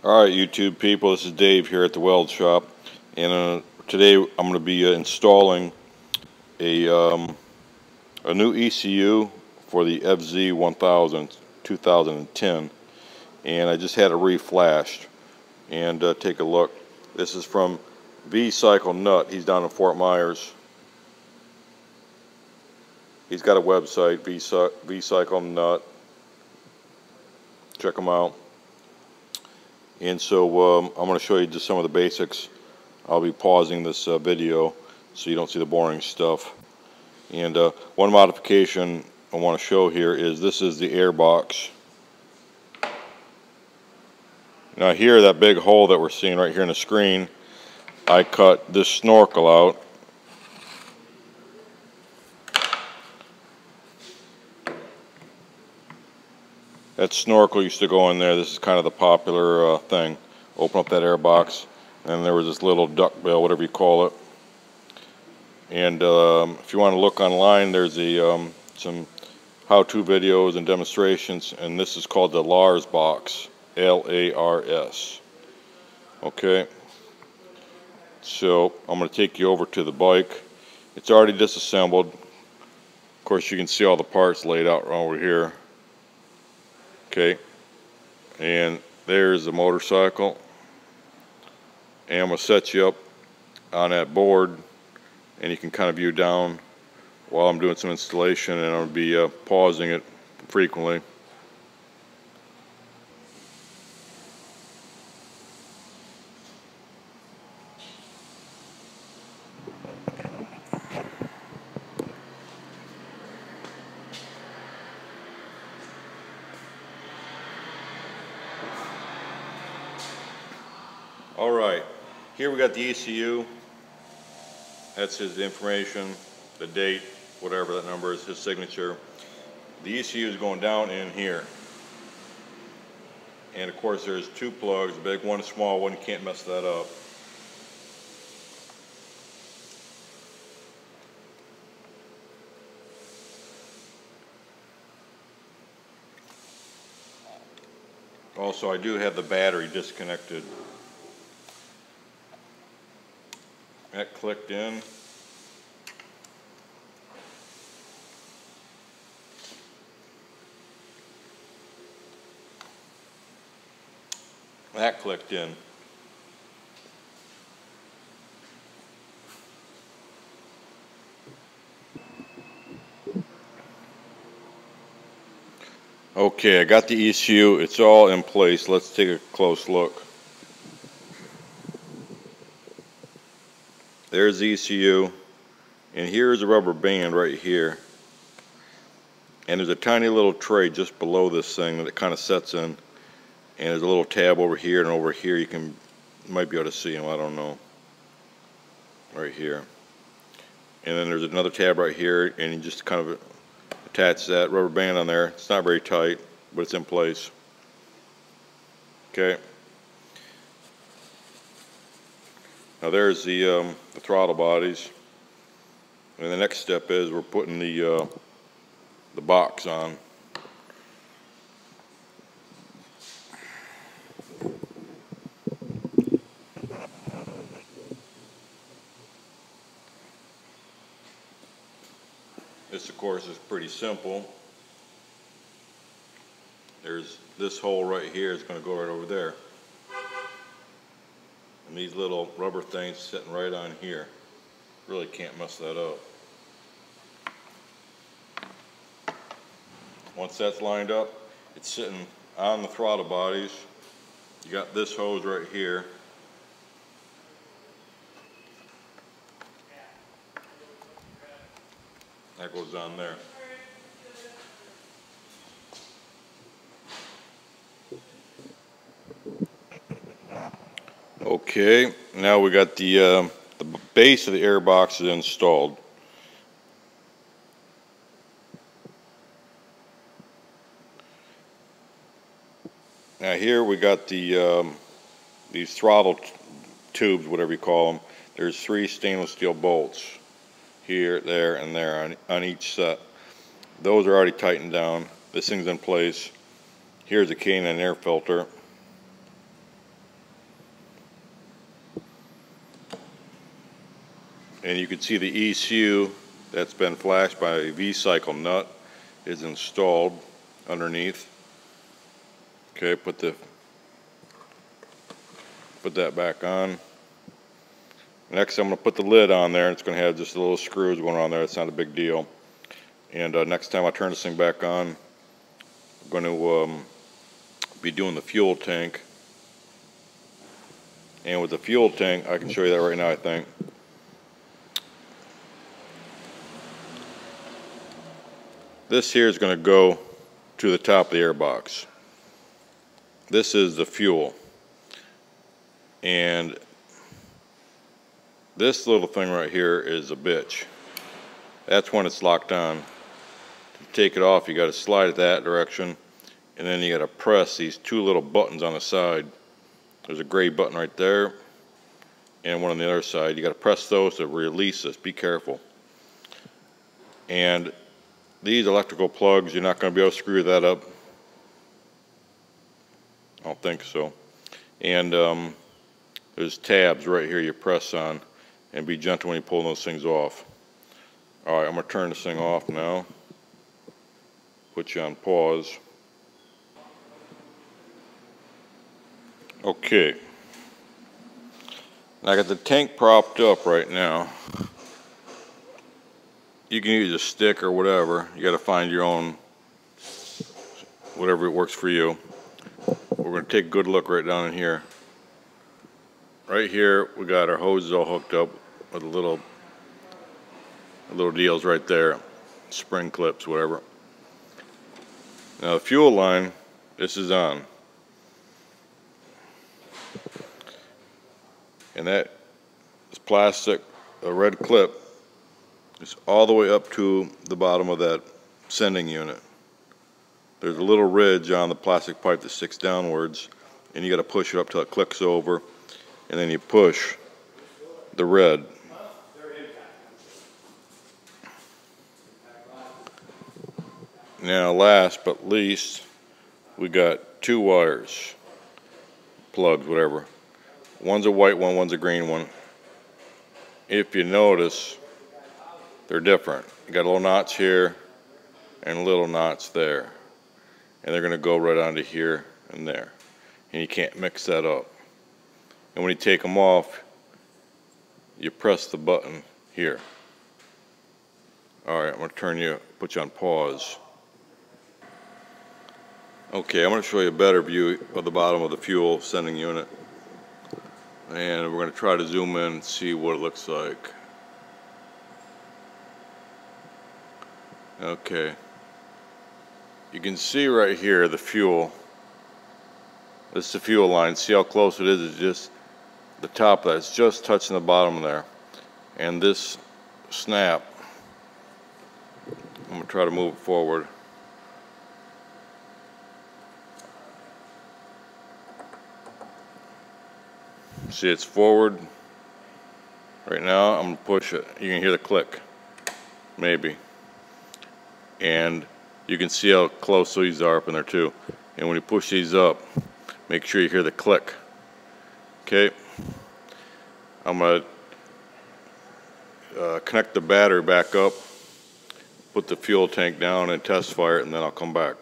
Alright, YouTube people, this is Dave here at the weld shop, and today I'm going to be installing a new ECU for the FZ1 2010, and I just had it reflashed. And take a look. This is from Vcyclenut. He's down in Fort Myers. He's got a website, Vcyclenut. Check him out. And so I'm going to show you just some of the basics. I'll be pausing this video so you don't see the boring stuff. And one modification I want to show here is this is the air box. Now here, that big hole that we're seeing right here in the screen, I cut this snorkel out. That snorkel used to go in there. This is kind of the popular thing. Open up that air box, and there was this little duck bill, whatever you call it. And if you want to look online, there's some how-to videos and demonstrations, and this is called the Lars box, L-A-R-S. Okay. So I'm going to take you over to the bike. It's already disassembled. Of course, you can see all the parts laid out over here. Okay, and there's the motorcycle, and I'm going to set you up on that board, and you can kind of view down while I'm doing some installation, and I'm going to be pausing it frequently. Alright, here we got the ECU. That's his information, the date, whatever that number is, his signature. The ECU is going down in here. And of course there's two plugs, a big one, a small one, you can't mess that up. Also, I do have the battery disconnected. That clicked in. That clicked in. Okay, I got the ECU. It's all in place. Let's take a close look. There's the ECU, and here's a rubber band right here. And there's a tiny little tray just below this thing that it kind of sets in. And there's a little tab over here, and over here you might be able to see them, I don't know. Right here. And then there's another tab right here, and you just kind of attach that rubber band on there. It's not very tight, but it's in place. Okay. Now there's the throttle bodies, and the next step is we're putting the box on. This, of course, is pretty simple. There's this hole right here is going to go right over there. And these little rubber things sitting right on here. Really can't mess that up. Once that's lined up, it's sitting on the throttle bodies. You got this hose right here. That goes on there. Okay, now we got the base of the air box is installed. Now here we got these throttle tubes, whatever you call them. There's 3 stainless steel bolts here, there, and there on each set. Those are already tightened down. This thing's in place. Here's a K&N air filter. And you can see the ECU that's been flashed by Vcyclenut is installed underneath. Okay, put that back on. Next, I'm going to put the lid on there. It's going to have just little screws going on there. It's not a big deal. And next time I turn this thing back on, I'm going to be doing the fuel tank. And with the fuel tank, I can show you that right now, I think. This here is going to go to the top of the airbox. This is the fuel. And this little thing right here is a bitch. That's when it's locked on. To take it off, you got to slide it that direction, and then you got to press these two little buttons on the side. There's a gray button right there, and one on the other side. You got to press those to release this. Be careful. And these electrical plugs, you're not going to be able to screw that up. I don't think so. And there's tabs right here you press on, and be gentle when you pull those things off. Alright, I'm going to turn this thing off now. Put you on pause. Okay. Now I got the tank propped up right now. You can use a stick or whatever. You got to find your own, whatever works for you. We're going to take a good look right down in here. Right here, we got our hoses all hooked up with little deals right there, spring clips, whatever. Now the fuel line, this is on. And that is plastic, a red clip. It's all the way up to the bottom of that sending unit. There's a little ridge on the plastic pipe that sticks downwards, and you got to push it up till it clicks over, and then you push the red. Now last but least, we got two wires, plugs, whatever. One's a white one, one's a green one. If you notice, they're different. You got little knots here and little knots there. And they're going to go right onto here and there. And you can't mix that up. And when you take them off, you press the button here. Alright, I'm going to put you on pause. Okay, I'm going to show you a better view of the bottom of the fuel sending unit. And we're going to try to zoom in and see what it looks like. Okay. You can see right here the fuel. This is the fuel line. See how close it is? It's just the top of that. It's just touching the bottom there. And this snap, I'm going to try to move it forward. See, it's forward. Right now, I'm going to push it. You can hear the click. Maybe. And you can see how close these are up in there too. And when you push these up, make sure you hear the click. Okay. I'm going to connect the battery back up, put the fuel tank down and test fire it, and then I'll come back.